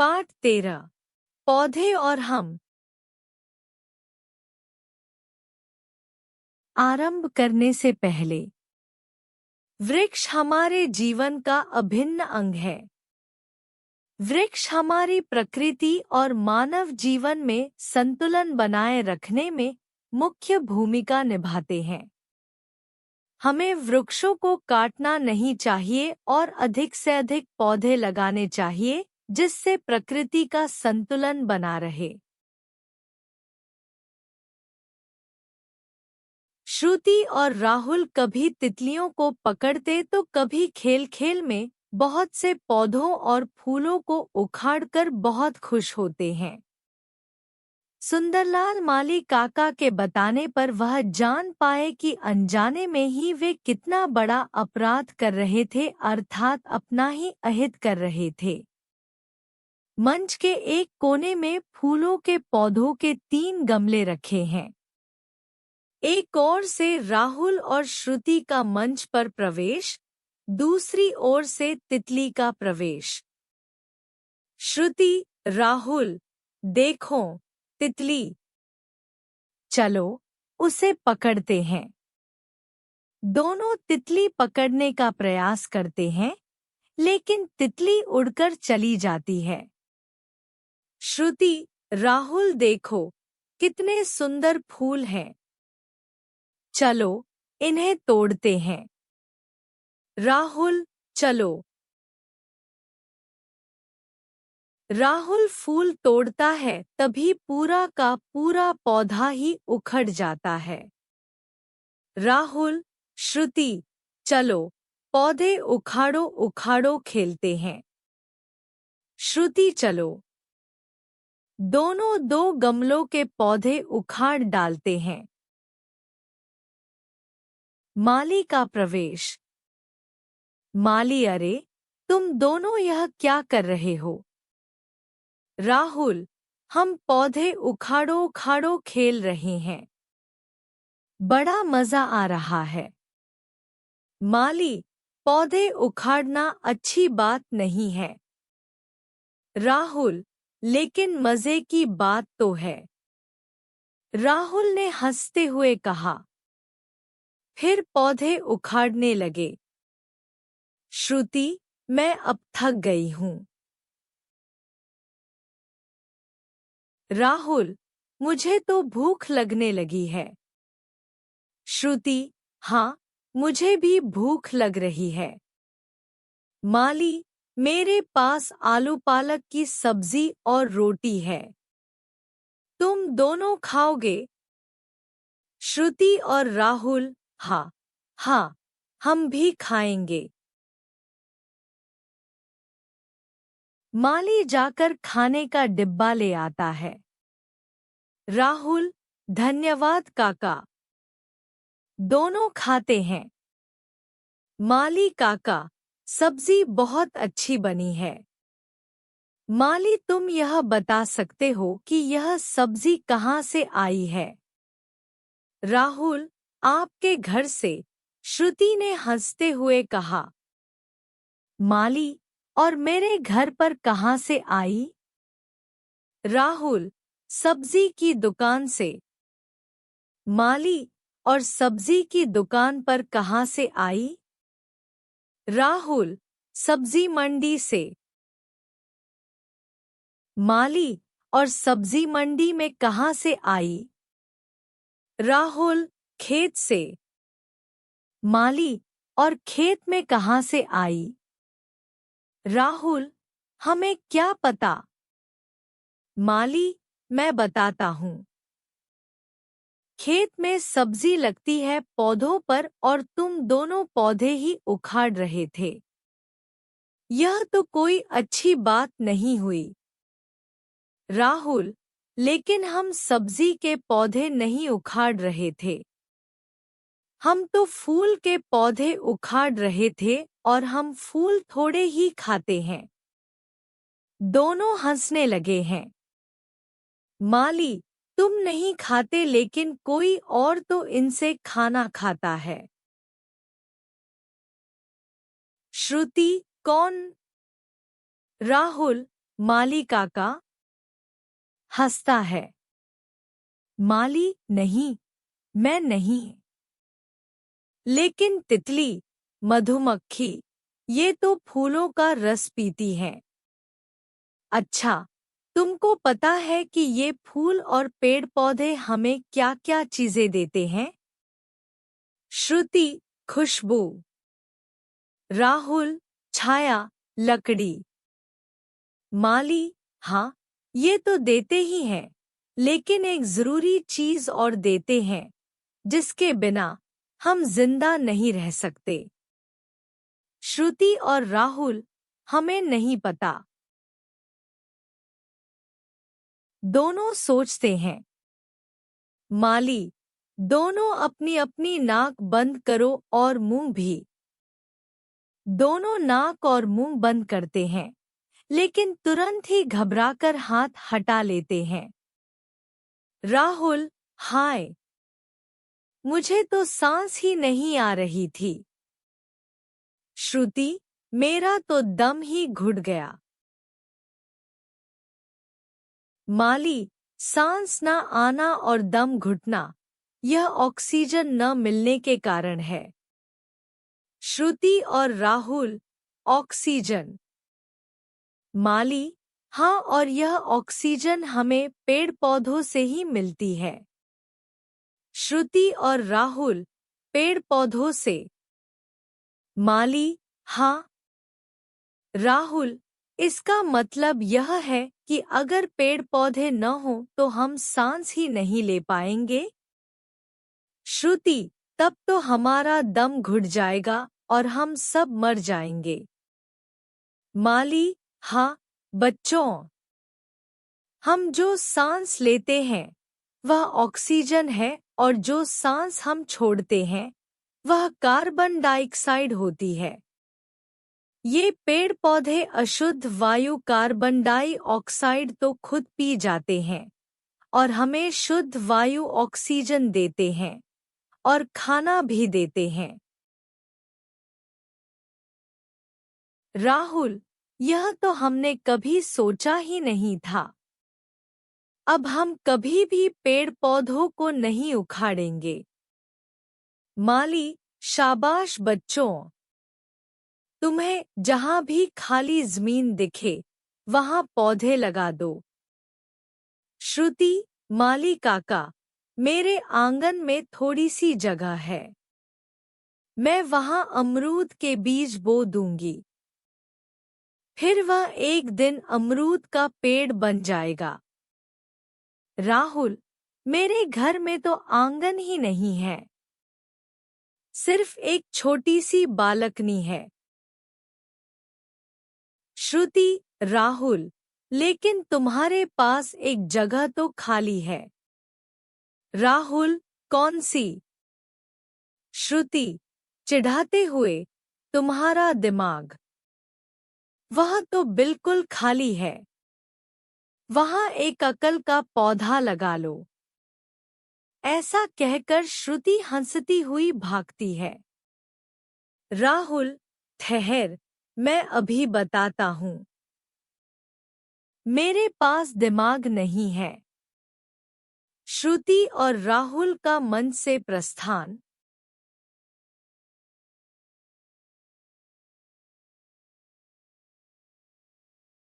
पाठ 13 पौधे और हम। आरंभ करने से पहले, वृक्ष हमारे जीवन का अभिन्न अंग है। वृक्ष हमारी प्रकृति और मानव जीवन में संतुलन बनाए रखने में मुख्य भूमिका निभाते हैं। हमें वृक्षों को काटना नहीं चाहिए और अधिक से अधिक पौधे लगाने चाहिए, जिससे प्रकृति का संतुलन बना रहे। श्रुति और राहुल कभी तितलियों को पकड़ते तो कभी खेल खेल में बहुत से पौधों और फूलों को उखाड़कर बहुत खुश होते हैं। सुंदरलाल माली काका के बताने पर वह जान पाए कि अनजाने में ही वे कितना बड़ा अपराध कर रहे थे, अर्थात अपना ही अहित कर रहे थे। मंच के एक कोने में फूलों के पौधों के 3 गमले रखे हैं। एक ओर से राहुल और श्रुति का मंच पर प्रवेश, दूसरी ओर से तितली का प्रवेश। श्रुति, राहुल, देखो तितली, चलो उसे पकड़ते हैं। दोनों तितली पकड़ने का प्रयास करते हैं, लेकिन तितली उड़कर चली जाती है। श्रुति, राहुल देखो कितने सुंदर फूल हैं, चलो इन्हें तोड़ते हैं। राहुल, चलो। राहुल फूल तोड़ता है, तभी पूरा का पूरा पौधा ही उखड़ जाता है। राहुल, श्रुति, चलो पौधे उखाड़ो उखाड़ो खेलते हैं। श्रुति, चलो। दोनों 2 गमलों के पौधे उखाड़ डालते हैं। माली का प्रवेश। माली, अरे तुम दोनों यह क्या कर रहे हो? राहुल, हम पौधे उखाड़ो उखाड़ो खेल रहे हैं, बड़ा मजा आ रहा है। माली, पौधे उखाड़ना अच्छी बात नहीं है। राहुल, लेकिन मजे की बात तो है। राहुल ने हंसते हुए कहा। फिर पौधे उखाड़ने लगे। श्रुति, मैं अब थक गई हूँ। राहुल, मुझे तो भूख लगने लगी है। श्रुति, हाँ, मुझे भी भूख लग रही है। माली, मेरे पास आलू पालक की सब्जी और रोटी है, तुम दोनों खाओगे? श्रुति और राहुल, हाँ हाँ, हम भी खाएंगे। माली जाकर खाने का डिब्बा ले आता है। राहुल, धन्यवाद काका। दोनों खाते हैं। माली, काका, सब्जी बहुत अच्छी बनी है। माली, तुम यह बता सकते हो कि यह सब्जी कहाँ से आई है? राहुल, आपके घर से, श्रुति ने हंसते हुए कहा। माली, और मेरे घर पर कहाँ से आई? राहुल, सब्जी की दुकान से। माली, और सब्जी की दुकान पर कहाँ से आई? राहुल, सब्जी मंडी से। माली, और सब्जी मंडी में कहाँ से आई? राहुल, खेत से। माली, और खेत में कहाँ से आई? राहुल, हमें क्या पता? माली, मैं बताता हूँ। खेत में सब्जी लगती है पौधों पर और तुम दोनों पौधे ही उखाड़ रहे थे। यह तो कोई अच्छी बात नहीं हुई। राहुल, लेकिन हम सब्जी के पौधे नहीं उखाड़ रहे थे। हम तो फूल के पौधे उखाड़ रहे थे और हम फूल थोड़े ही खाते हैं। दोनों हंसने लगे हैं। माली, तुम नहीं खाते, लेकिन कोई और तो इनसे खाना खाता है। श्रुति, कौन? राहुल, माली काका हंसता है। माली, नहीं, मैं नहीं। लेकिन तितली, मधुमक्खी, ये तो फूलों का रस पीती हैं। अच्छा, तुमको पता है कि ये फूल और पेड़ पौधे हमें क्या क्या चीजें देते हैं? श्रुति, खुशबू। राहुल, छाया, लकड़ी। माली, हाँ, ये तो देते ही हैं, लेकिन एक जरूरी चीज और देते हैं, जिसके बिना हम जिंदा नहीं रह सकते। श्रुति और राहुल, हमें नहीं पता। दोनों सोचते हैं। माली, दोनों अपनी अपनी नाक बंद करो और मुंह भी। दोनों नाक और मुंह बंद करते हैं, लेकिन तुरंत ही घबराकर हाथ हटा लेते हैं। राहुल, हाय, मुझे तो सांस ही नहीं आ रही थी। श्रुति, मेरा तो दम ही घुट गया। माली, सांस न आना और दम घुटना, यह ऑक्सीजन न मिलने के कारण है। श्रुति और राहुल, ऑक्सीजन। माली, हाँ, और यह ऑक्सीजन हमें पेड़ पौधों से ही मिलती है। श्रुति और राहुल, पेड़ पौधों से। माली, हाँ। राहुल, इसका मतलब यह है कि अगर पेड़ पौधे न हो तो हम सांस ही नहीं ले पाएंगे। श्रुति, तब तो हमारा दम घुट जाएगा और हम सब मर जाएंगे। माली, हाँ, बच्चों, हम जो सांस लेते हैं वह ऑक्सीजन है और जो सांस हम छोड़ते हैं वह कार्बन डाइऑक्साइड होती है। ये पेड़ पौधे अशुद्ध वायु कार्बन डाइऑक्साइड तो खुद पी जाते हैं और हमें शुद्ध वायु ऑक्सीजन देते हैं और खाना भी देते हैं। राहुल, यह तो हमने कभी सोचा ही नहीं था। अब हम कभी भी पेड़ पौधों को नहीं उखाड़ेंगे। माली, शाबाश बच्चों, तुम्हें जहां भी खाली जमीन दिखे वहां पौधे लगा दो। श्रुति, माली काका, मेरे आंगन में थोड़ी सी जगह है, मैं वहां अमरूद के बीज बो दूंगी। फिर वह एक दिन अमरूद का पेड़ बन जाएगा। राहुल, मेरे घर में तो आंगन ही नहीं है, सिर्फ एक छोटी सी बालकनी है। श्रुति, राहुल, लेकिन तुम्हारे पास एक जगह तो खाली है। राहुल, कौन सी? श्रुति, चिढ़ाते हुए, तुम्हारा दिमाग। वह तो बिल्कुल खाली है, वहां एक अकल का पौधा लगा लो। ऐसा कहकर श्रुति हंसती हुई भागती है। राहुल, ठहर, मैं अभी बताता हूँ। मेरे पास दिमाग नहीं है। श्रुति और राहुल का मन से प्रस्थान।